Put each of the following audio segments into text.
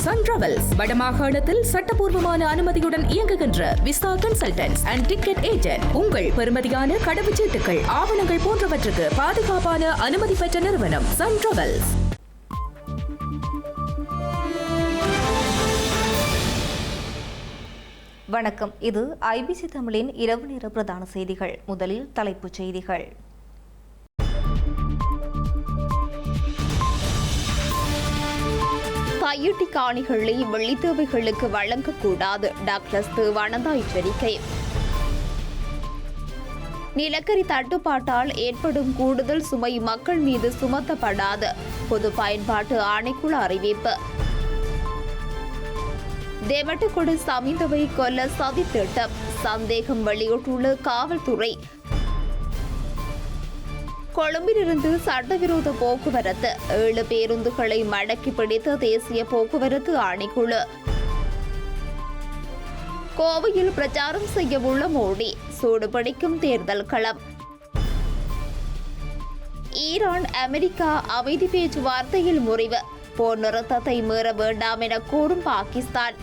Sun travels வடமாகாணத்தில் சட்டபூர்வமான அனுமதியுடன் இயங்குகின்ற visa consultants and ticket agent. உங்கள் பெறுமதியான கடவுச்சீட்டுகள், ஆவணங்கள் போன்றவற்றுக்கு பாதுகாப்பான அனுமதி பெற்ற நிறுவனம் சன் டிராவல்ஸ். வணக்கம். இது ஐபிசி தமிழின் இரவு நேர பிரதான செய்திகள். முதலில் தலைப்புச் செய்திகள். கையெட்டி காணிகளை வெள்ளித்தேவைகளுக்கு வழங்கக்கூடாது, டாக்டர் தேவானந்தா எச்சரிக்கை. நிலக்கரி தட்டுப்பாட்டால் ஏற்படும் கூடுதல் சுமை மக்கள் மீது சுமத்தப்படாது, பொது பயன்பாட்டு ஆணைக்குழு அறிவிப்பு. தேவட்டுக்கொடு சமிந்தவை கொல்ல சதித்திட்டம், சந்தேகம் வெளியிட்டுள்ள காவல்துறை. கொழும்பிலிருந்து சட்டவிரோத போக்குவரத்து, 7 பேருந்துகளை மடக்கி பிடித்த தேசிய போக்குவரத்து ஆணைக்குழு. கோவையில் பிரச்சாரம் செய்யவுள்ள மோடி, சூடுபிடிக்கும் தேர்தல் களம். ஈரான் அமெரிக்கா அமைதி பேச்சுவார்த்தையில் முறிவு, போர் நிறுத்தத்தை மீற வேண்டாம் என கூறும் பாகிஸ்தான்.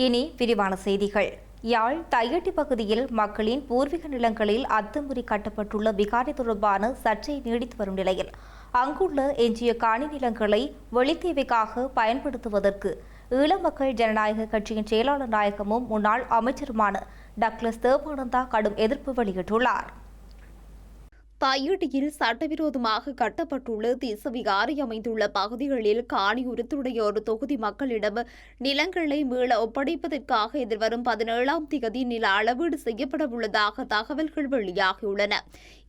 இனி விரிவான செய்திகள். யாழ் தையட்டி பகுதியில் மக்களின் பூர்வீக நிலங்களில் அத்துமீறி கட்டப்பட்டுள்ள விகாரை தொடர்பான சர்ச்சை நீடித்து வரும் நிலையில் அங்குள்ள எஞ்சிய காணி நிலங்களை வெளித்தேவைக்காக பயன்படுத்துவதற்கு ஈழ மக்கள் ஜனநாயக கட்சியின் செயலாளர் நாயகமும் முன்னாள் அமைச்சருமான டாக்டர் தேவானந்தா கடும் எதிர்ப்பு வெளியிட்டுள்ளார். தையட்டியில் சட்டவிரோதமாக கட்டப்பட்டுள்ள தேசவிகாரை அமைந்துள்ள பகுதிகளில் காணி உரித்துடைய ஒரு தொகுதி மக்களிடம் நிலங்களை மீள ஒப்படைப்பதற்காக எதிர்வரும் 17ஆம் தேதி நில அளவீடு செய்யப்பட உள்ளதாக தகவல்கள் வெளியாகியுள்ளன.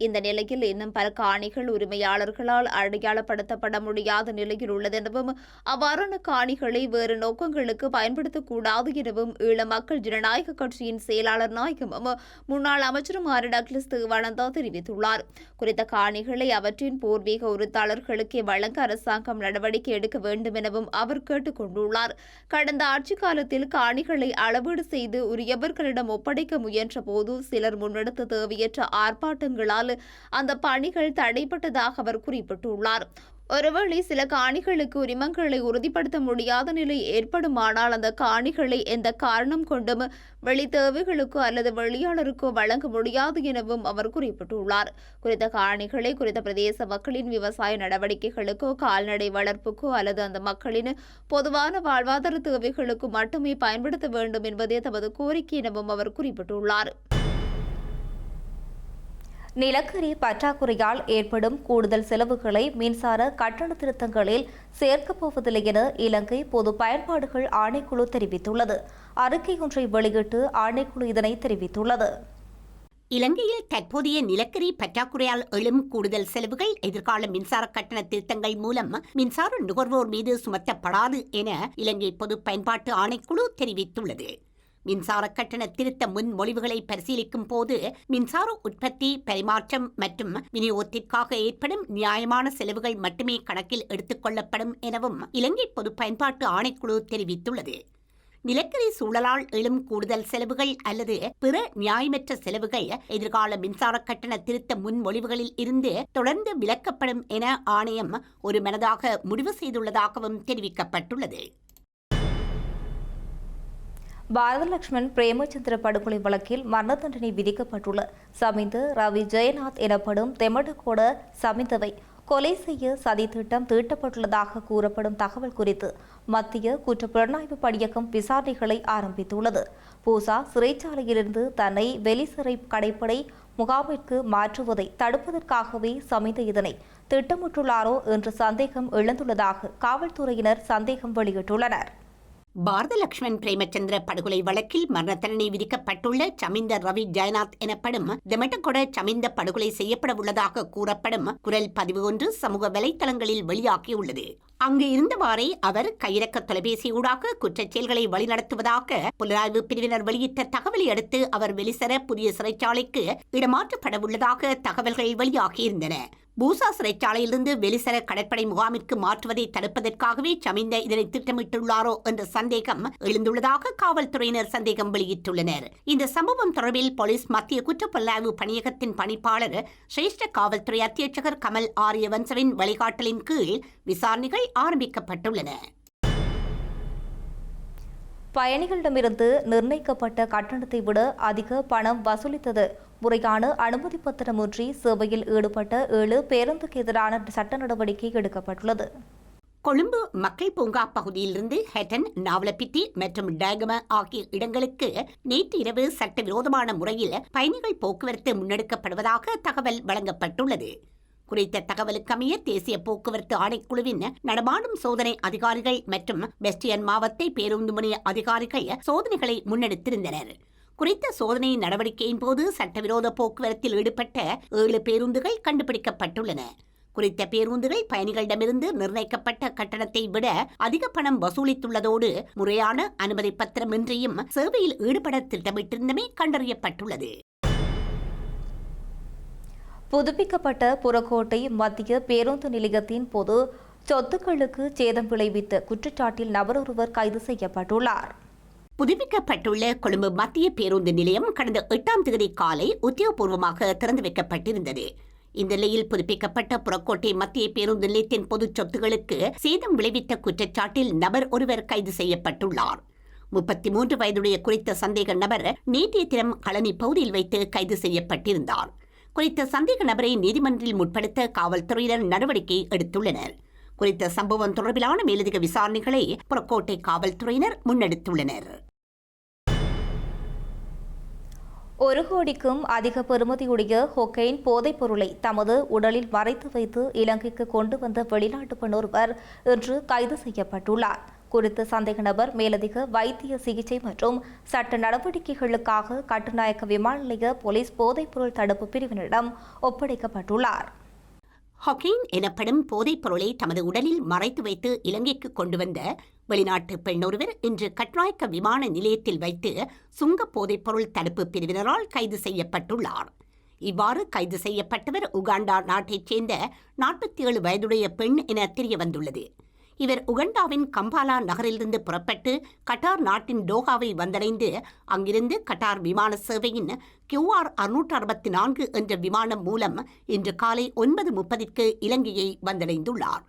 இந்த நிலையில் இன்னும் பல காணிகள் உரிமையாளர்களால் அடையாளப்படுத்தப்பட முடியாத நிலையில் உள்ளதெனவும் அவ்வாறான காணிகளை வேறு நோக்கங்களுக்கு பயன்படுத்தக்கூடாது எனவும் ஈழ மக்கள் ஜனநாயக கட்சியின் செயலாளர் நாயகமும் முன்னாள் அமைச்சருமான டாக்டர் தேவானந்தா தெரிவித்துள்ளார். குறித்த காணிகளை அவற்றின் பூர்வீக உரித்தாளர்களுக்கே வழங்க அரசாங்கம் நடவடிக்கை எடுக்க வேண்டும் எனவும் அவர் கேட்டுக் கொண்டுள்ளார். கடந்த ஆட்சிக் காலத்தில் காணிகளை அளவீடு செய்து உரியவர்களிடம் ஒப்படைக்க முயன்ற போது சிலர் முன்னெடுத்த தேவையற்ற ஆர்ப்பாட்டங்களால் அந்த பணிகள் தடைப்பட்டதாக அவர் குறிப்பிட்டுள்ளார். ஒருவேளை சில காணிகளுக்கு உரிமங்களை உறுதிப்படுத்த முடியாத நிலை ஏற்படுமானால் அந்த காணிகளை எந்த காரணம் கொண்டும் வெளி தேவைகளுக்கோ அல்லது வெளியாளருக்கோ வழங்க முடியாது எனவும் அவர் குறிப்பிட்டுள்ளார். குறித்த காணிகளை குறித்த பிரதேச மக்களின் விவசாய நடவடிக்கைகளுக்கோ கால்நடை வளர்ப்புக்கோ அல்லது அந்த மக்களின் பொதுவான வாழ்வாதார தேவைகளுக்கு மட்டுமே பயன்படுத்த வேண்டும் என்பதே தமது கோரிக்கை எனவும் அவர் குறிப்பிட்டுள்ளார். நிலக்கரி பற்றாக்குறையால் ஏற்படும் கூடுதல் செலவுகளை மின்சார கட்டண திருத்தங்களில் சேர்க்கப் போவதில்லை என இலங்கை பொது பயன்பாடுகள் ஆணைக்குழு தெரிவித்துள்ளது. அறிக்கை ஒன்றை வெளியிட்டு ஆணைக்குழு இதனை தெரிவித்துள்ளது. இலங்கையில் தற்போதைய நிலக்கரி பற்றாக்குறையால் எழும் கூடுதல் செலவுகள் எதிர்கால மின்சார கட்டண திருத்தங்கள் மூலம் மின்சார நுகர்வோர் மீது சுமத்தப்படாது என இலங்கை பொது பயன்பாட்டு ஆணைக்குழு தெரிவித்துள்ளது. மின்சார கட்டண திருத்த முன்மொழிவுகளை பரிசீலிக்கும் போது மின்சார உற்பத்தி, பரிமாற்றம் மற்றும் விநியோகத்திற்காக ஏற்படும் நியாயமான செலவுகள் மட்டுமே கணக்கில் எடுத்துக் கொள்ளப்படும் எனவும் இலங்கை பொது பயன்பாட்டு ஆணைக்குழு தெரிவித்துள்ளது. நிலக்கரி சூழலால் எழும் கூடுதல் செலவுகள் அல்லது பிற நியாயமற்ற செலவுகள் எதிர்கால மின்சார கட்டண திருத்த முன்மொழிவுகளில் இருந்து தொடர்ந்து விலக்கப்படும் என ஆணையம் ஒரு மனதாக முடிவு செய்துள்ளதாகவும் தெரிவிக்கப்பட்டுள்ளது. பாரத லட்சுமண் பிரேமச்சந்திர படுகொலை வழக்கில் மரண தண்டனை விதிக்கப்பட்டுள்ள சமிந்த ரவி ஜெயநாத் எனப்படும் தெமடகோட சமிந்தவை கொலை செய்ய சதித்திட்டம் தீட்டப்பட்டுள்ளதாக கூறப்படும் தகவல் குறித்து மத்திய குற்றப்புலனாய்வு பணியகம் விசாரணைகளை ஆரம்பித்துள்ளது. பூசா சிறைச்சாலையிலிருந்து தன்னை வெளிசிறை கடைப்படை முகாமிற்கு மாற்றுவதை தடுப்பதற்காகவே சமிந்த இதனை திட்டமிட்டுள்ளாரோ என்ற சந்தேகம் எழுந்துள்ளதாக காவல்துறையினர் சந்தேகம் வெளியிட்டுள்ளனர். பாரத லட்சுமண் பிரேமச்சந்திர படுகொலை வழக்கில் மரண தண்டனை விதிக்கப்பட்டுள்ள சமிந்த ரவி ஜெயநாத் எனப்படும் தெமட்டகொட சமிந்த படுகொலை செய்யப்பட உள்ளதாக கூறப்படும் குரல் பதிவு ஒன்று சமூக வலைதளங்களில் வெளியாகியுள்ளது. அங்கு இருந்தவாறே அவர் கையிறக்க தொலைபேசியூடாக குற்றச் செயல்களை வழிநடத்துவதாக புலனாய்வு பிரிவினர் வெளியிட்ட தகவலை அடுத்து அவர் வெளிசர புதிய சிறைச்சாலைக்கு இடமாற்றப்பட உள்ளதாக தகவல்கள் வெளியாகியிருந்தன. பூசா சிறைச்சாலையிலிருந்து வெலிசர கடற்படை முகாமிற்கு மாற்றுவதை தடுப்பதற்காகவே சமிந்த இதனை திட்டமிட்டுள்ளாரோ என்ற சந்தேகம் எழுந்துள்ளதாக காவல்துறையினர் சந்தேகம் வெளியிட்டுள்ளனர். இந்த சம்பவம் தொடர்பில் போலீஸ் மத்திய குற்றப்புலனாய்வு பணியகத்தின் பணிப்பாளர் சிரேஷ்ட காவல்துறை அத்தியட்சகர் கமல் ஆரியவன்சவின் வழிகாட்டலின் கீழ் விசாரணைகள் ஆரம்பிக்கப்பட்டுள்ளன. பயணிகளிடமிருந்து நிர்ணயிக்கப்பட்ட கட்டணத்தை விட அதிக பணம் வசூலித்தது, முறையான அனுமதி பத்திரமின்றி சேவையில் ஈடுபட்ட 7 பேருந்துக்கு எதிரான சட்ட நடவடிக்கை எடுக்கப்பட்டுள்ளது. கொழும்பு மக்கள் பூங்கா பகுதியிலிருந்து ஹெட்டன், நாவலப்பிட்டி மற்றும் டேகம ஆகிய இடங்களுக்கு நேற்று இரவு சட்டவிரோதமான முறையில் பயணிகள் போக்குவரத்து முன்னெடுக்கப்படுவதாக தகவல் வழங்கப்பட்டுள்ளது. குறித்த தகவலுக்கமைய தேசிய போக்குவரத்து ஆணைக்குழுவின் நடமாடும் சோதனை அதிகாரிகள் மற்றும் பெஸ்டியன் மாவட்ட பேருந்து முனைய அதிகாரிகள் சோதனைகளை முன்னெடுத்திருந்தனர். குறித்த சோதனை நடவடிக்கையின் போது சட்டவிரோத போக்குவரத்தில் ஈடுபட்ட 7 பேருந்துகள் கண்டுபிடிக்கப்பட்டுள்ளன. குறித்த பேருந்துகள் பயணிகளிடமிருந்து நிர்ணயிக்கப்பட்ட கட்டணத்தை விட அதிக பணம் வசூலித்துள்ளதோடு முறையான அனுமதி பத்திரமின்றியும் சேவையில் ஈடுபட திட்டமிட்டிருந்தமை கண்டறியப்பட்டுள்ளது. புதுப்பிக்கப்பட்ட புறக்கோட்டை மத்திய பேருந்து நிலையத்தின் போது சொத்துக்களுக்கு சேதம் விளைவித்த குற்றச்சாட்டில் நபர் ஒருவர் கைது செய்யப்பட்டுள்ளார். புதுப்பிக்கப்பட்டுள்ள கொழும்பு மத்திய பேருந்து நிலையம் கடந்த 8ஆம் தேதி காலை உத்தியோகபூர்வமாக திறந்து வைக்கப்பட்டிருந்தது. இந்த நிலையில் புதுப்பிக்கப்பட்ட புறக்கோட்டை மத்திய பேருந்து நிலையத்தின் பொது சொத்துகளுக்கு சேதம் விளைவித்த குற்றச்சாட்டில் நபர் ஒருவர் கைது செய்யப்பட்டுள்ளார். 33 வயதுடைய குறித்த சந்தேக நபர் நேற்றைய தினம் களனி பகுதியில் வைத்து கைது செய்யப்பட்டிருந்தார். குறித்த சந்தேக நபரை நீதிமன்றில் முற்படுத்த காவல்துறையினர் நடவடிக்கை எடுத்துள்ளனர். குறித்த சம்பவம் தொடர்பிலான மேலதிக விசாரணைகளை புறக்கோட்டை காவல்துறையினர் முன்னெடுத்துள்ளனர். 1 கோடிக்கும் அதிக பெறுமதியுடைய கொக்கைன் போதைப் பொருளை தமது உடலில் மறைத்து வைத்து இலங்கைக்கு கொண்டு வந்த வெளிநாட்டு பெண் ஒருவர் இன்று கைது செய்யப்பட்டுள்ளார். குறித்த சந்தேக நபர் மேலதிக வைத்திய சிகிச்சை மற்றும் சட்ட நடவடிக்கைகளுக்காக கட்டுநாயக்க விமான நிலைய போலீஸ் போதைப்பொருள் தடுப்பு பிரிவினரிடம் ஒப்படைக்கப்பட்டுள்ளார். கொக்கைன் எனப்படும் போதைப் பொருளை தமது உடலில் மறைத்து வைத்து இலங்கைக்கு கொண்டு வந்த வெளிநாட்டு பெண் ஒருவர் இன்று கட்டுநாயக்க விமான நிலையத்தில் வைத்து சுங்க போதைப்பொருள் தடுப்பு பிரிவினரால் கைது செய்யப்பட்டுள்ளார். இவ்வாறு கைது செய்யப்பட்டவர் உகாண்டா நாட்டைச் சேர்ந்த 47 வயதுடைய பெண் என தெரியவந்துள்ளது. இவர் உகண்டாவின் கம்பாலா நகரிலிருந்து புறப்பட்டு கட்டார் நாட்டின் டோஹாவை வந்தடைந்து அங்கிருந்து கட்டார் விமான சேவையின் QR 664 என்ற விமானம் மூலம் இன்று காலை 9:30 இலங்கையை வந்தடைந்துள்ளார்.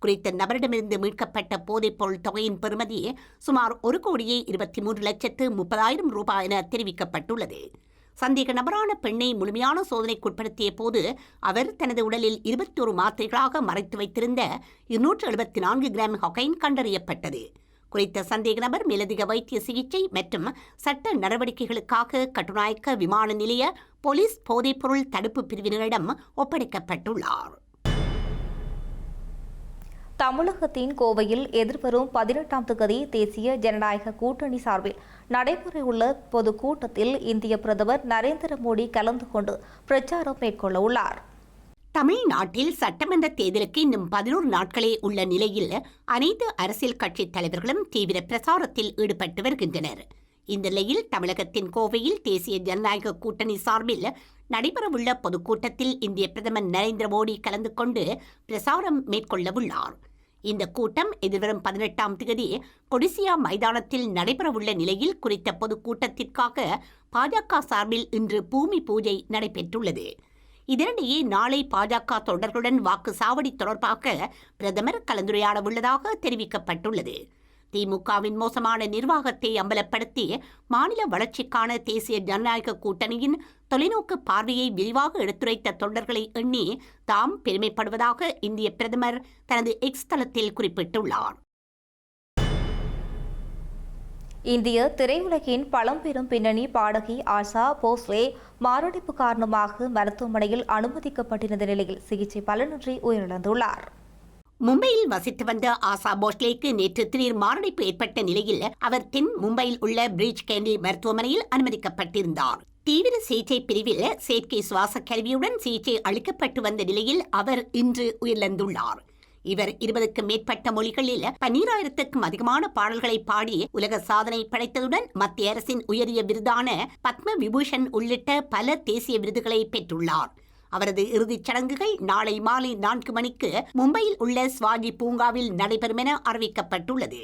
குறித்த நபரிடமிருந்து மீட்கப்பட்ட போதைப்பொருள் தொகையின் பெறுமதி சுமார் 1,23,30,000 ரூபாய் என தெரிவிக்கப்பட்டுள்ளது. சந்தேக நபரான பெண்ணை முழுமையான சோதனைக்குட்படுத்திய போது அவர் தனது உடலில் 21 மாத்திரைகளாக மறைத்து வைத்திருந்த 274 கிராம் கொக்கைன் கண்டறியப்பட்டது. குறித்த சந்தேக நபர் மேலதிக வைத்திய சிகிச்சை மற்றும் சட்ட நடவடிக்கைகளுக்காக கட்டுநாயக்க விமான நிலைய போலீஸ் போதைப்பொருள் தடுப்பு பிரிவினரிடம் ஒப்படைக்கப்பட்டுள்ளார். தமிழகத்தின் கோவையில் எதிர்வரும் 18ஆம் தேதி தேசிய ஜனநாயக கூட்டணி சார்பில் நடைபெறவுள்ள பொதுக்கூட்டத்தில் இந்திய பிரதமர் நரேந்திர மோடி கலந்து கொண்டு பிரச்சாரம் மேற்கொள்ள உள்ளார். தமிழ்நாட்டில் சட்டமன்ற தேர்தலுக்கு இன்னும் 11 நாட்களே உள்ள நிலையில் அனைத்து அரசியல் கட்சித் தலைவர்களும் தீவிர பிரச்சாரத்தில் ஈடுபட்டு வருகின்றனர். இந்த நிலையில் தமிழகத்தின் கோவையில் தேசிய ஜனநாயக கூட்டணி சார்பில் நடைபெறவுள்ள பொதுக்கூட்டத்தில் இந்திய பிரதமர் நரேந்திர மோடி கலந்து கொண்டு பிரசாரம் மேற்கொள்ளவுள்ளார். இந்த கூட்டம் எதிர்வரும் 18ஆம் தேதி கொடிசியா மைதானத்தில் நடைபெறவுள்ள நிலையில் குறித்த பொதுக்கூட்டத்திற்காக பாஜக சார்பில் இன்று பூமி பூஜை நடைபெற்றுள்ளது. இதனிடையே நாளை பாஜக தொண்டர்களுடன் வாக்கு சாவடி தொடர்பாக பிரதமர் கலந்துரையாட உள்ளதாக தெரிவிக்கப்பட்டுள்ளது. திமுகவின் மோசமான நிர்வாகத்தை அம்பலப்படுத்தி மாநில வளர்ச்சிக்கான தேசிய ஜனநாயக கூட்டணியின் தொலைநோக்கு பார்வையை விரிவாக எடுத்துரைத்த தொண்டர்களை எண்ணி தாம் பெருமைப்படுவதாக இந்திய பிரதமர் தனது எக்ஸ் தளத்தில் குறிப்பிட்டுள்ளார். இந்திய திரையுலகின் பழம்பெரும் பின்னணி பாடகி ஆஷா போஸ்லே மாரடைப்பு காரணமாக மருத்துவமனையில் அனுமதிக்கப்பட்டிருந்த நிலையில் சிகிச்சை பலனின்றி உயிரிழந்துள்ளார். மும்பையில் வசித்து வந்த ஆஷா போஸ்லேக்கு நேற்று திடீர் மாரடைப்பு ஏற்பட்ட நிலையில் அவர் தென் மும்பையில் உள்ள பிரிட்ஜ் கேண்டி மருத்துவமனையில் அனுமதிக்கப்பட்டிருந்தார். தீவிர சிகிச்சை பிரிவில் செயற்கை சுவாச கருவியுடன் சிகிச்சை அளிக்கப்பட்டு வந்த நிலையில் அவர் இன்று உயிரிழந்துள்ளார். இவர் 20க்கும் மேற்பட்ட மொழிகளில் 12,000க்கும் அதிகமான பாடல்களை பாடி உலக சாதனை படைத்ததுடன் மத்திய அரசின் உயரிய விருதான பத்ம விபூஷன் உள்ளிட்ட பல தேசிய விருதுகளை பெற்றுள்ளார். அவரது இறுதிச் சடங்குகள் நாளை மாலை 4 மணிக்கு மும்பையில் உள்ள ஸ்வாஜி பூங்காவில் நடைபெறும் என அறிவிக்கப்பட்டுள்ளது.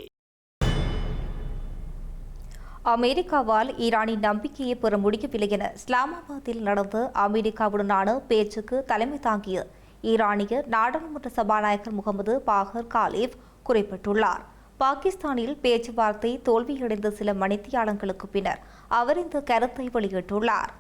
அமெரிக்காவால் ஈரானின் நம்பிக்கையை பெற முடியவில்லை என இஸ்லாமாபாத்தில் நடந்த அமெரிக்காவுடனான பேச்சுக்கு தலைமை தாங்கிய ஈரானிய நாடாளுமன்ற சபாநாயகர் முகமது பாகர் காலிப் குறிப்பிட்டுள்ளார். பாகிஸ்தானில் பேச்சுவார்த்தை தோல்வியடைந்த சில மணித்தியாலங்களுக்கு பின்னர் அவர் இந்த கருத்தை வெளியிட்டுள்ளார்.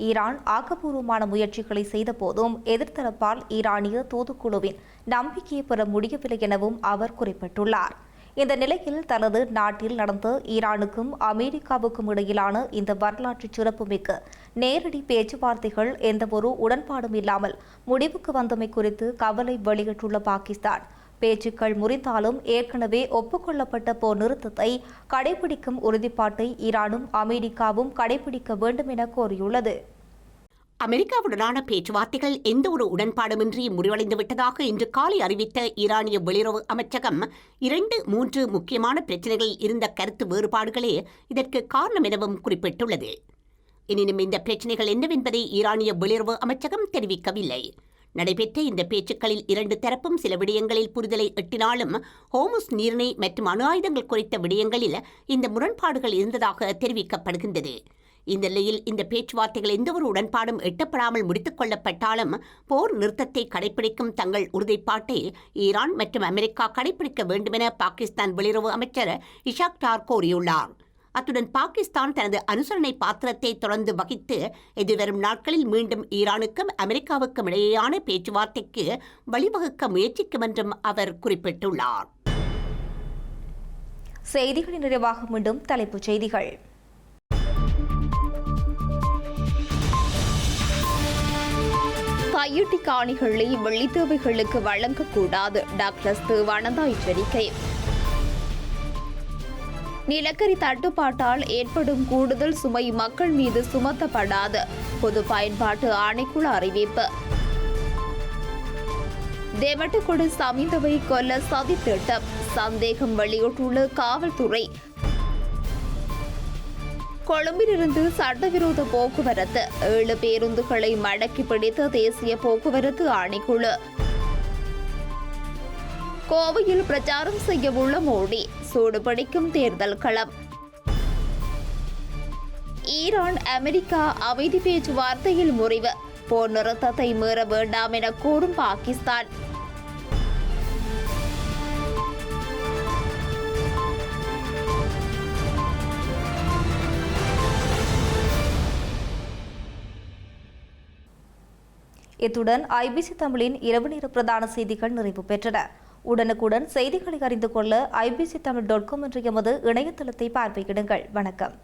ஈரான் ஆக்கப்பூர்வமான முயற்சிகளை செய்த போதும் எதிர்த்தரப்பால் ஈரானிய தூதுக்குழுவின் நம்பிக்கையை பெற முடியவில்லை எனவும் அவர் குறிப்பிட்டுள்ளார். இந்த நிலையில் தனது நாட்டில் நடந்த ஈரானுக்கும் அமெரிக்காவுக்கும் இடையிலான இந்த வரலாற்று சிறப்புமிக்க நேரடி பேச்சுவார்த்தைகள் எந்தவொரு உடன்பாடும் இல்லாமல் முடிவுக்கு வந்தமை குறித்து கவலை வெளியிட்டுள்ள பாகிஸ்தான், பேச்சுக்கள் முறிந்தாலும் ஏற்கனவே ஒப்புக்கொள்ளப்பட்ட போர் நிறுத்தத்தை கடைபிடிக்கும் உறுதிப்பாட்டை ஈரானும் அமெரிக்காவும் கடைபிடிக்க வேண்டும் என கோரியுள்ளது. அமெரிக்காவுடனான பேச்சுவார்த்தைகள் எந்த ஒரு உடன்பாடுமின்றி முடிவடைந்து விட்டதாக இன்று காலை அறிவித்த ஈரானிய வெளியுறவு அமைச்சகம் 2-3 முக்கியமான பிரச்சினைகள் இருந்த கருத்து வேறுபாடுகளே இதற்கு காரணம் எனவும் குறிப்பிட்டுள்ளது. எனினும் இந்த பிரச்சினைகள் என்னவென்பதை ஈரானிய வெளியுறவு அமைச்சகம் தெரிவிக்கவில்லை. நடைபெற்ற இந்த பேச்சுக்களில் 2 தரப்பும் சில விடயங்களில் புரிதலை எட்டினாலும் ஹோமுஸ் நீரிணை மற்றும் அணு ஆயுதங்கள் குறித்த விடயங்களில் இந்த முரண்பாடுகள் இருந்ததாக தெரிவிக்கப்படுகின்றது. இந்த நிலையில் இந்த பேச்சுவார்த்தைகள் எந்தவொரு உடன்பாடும் எட்டப்படாமல் முடித்துக் கொள்ளப்பட்டாலும் போர் நிறுத்தத்தை கடைபிடிக்கும் தங்கள் உறுதிப்பாட்டை ஈரான் மற்றும் அமெரிக்கா கடைபிடிக்க வேண்டுமென பாகிஸ்தான் வெளியுறவு அமைச்சர் இஷாக் டார் கோரியுள்ளார். அத்துடன் பாகிஸ்தான் தனது அனுசரணை பாத்திரத்தை தொடர்ந்து வகித்து எதிர்வரும் நாட்களில் மீண்டும் ஈரானுக்கும் அமெரிக்காவுக்கும் இடையேயான பேச்சுவார்த்தைக்கு வழிவகுக்க முயற்சிக்கும் என்றும் அவர் குறிப்பிட்டுள்ளார். செய்திகளின் நிறைவாக மீண்டும் தலைப்புச் செய்திகள். கையெட்டி காணிகளை வெள்ளித்தேவைகளுக்கு வழங்கக்கூடாது, டாக்டர் தேவானந்தா எச்சரிக்கை. நிலக்கரி தட்டுப்பாட்டால் ஏற்படும் கூடுதல் சுமை மக்கள் மீது சுமத்தப்படாது, பொது பயன்பாட்டு ஆணைக்குழு அறிவிப்பு. தேவட்டுக்கொடு சமிந்தவை கொல்ல சதித்திட்டம், சந்தேகம் வெளியிட்டுள்ள காவல்துறை. கொழும்பிலிருந்து சட்டவிரோத போக்குவரத்து, 7 பேருந்துகளை மடக்கி பிடித்த தேசிய போக்குவரத்து ஆணைக்குழு. கோவையில் பிரச்சாரம் செய்யவுள்ள மோடி, சூடுபிடிக்கும் தேர்தல் களம். ஈரான் அமெரிக்கா அமைதி பேச்சுவார்த்தையில் முறிவு, போர் நிறுத்தத்தை மீற வேண்டாம் என கூறும் பாகிஸ்தான். இத்துடன் ஐபிசி தமிழின் இரவு நேர பிரதான செய்திகள் நிறைவு பெற்றன. உடனுக்குடன் செய்திகளை அறிந்து கொள்ள IBCTamil.com என்ற எமது இணையதளத்தை பார்வையிடுங்கள். வணக்கம்.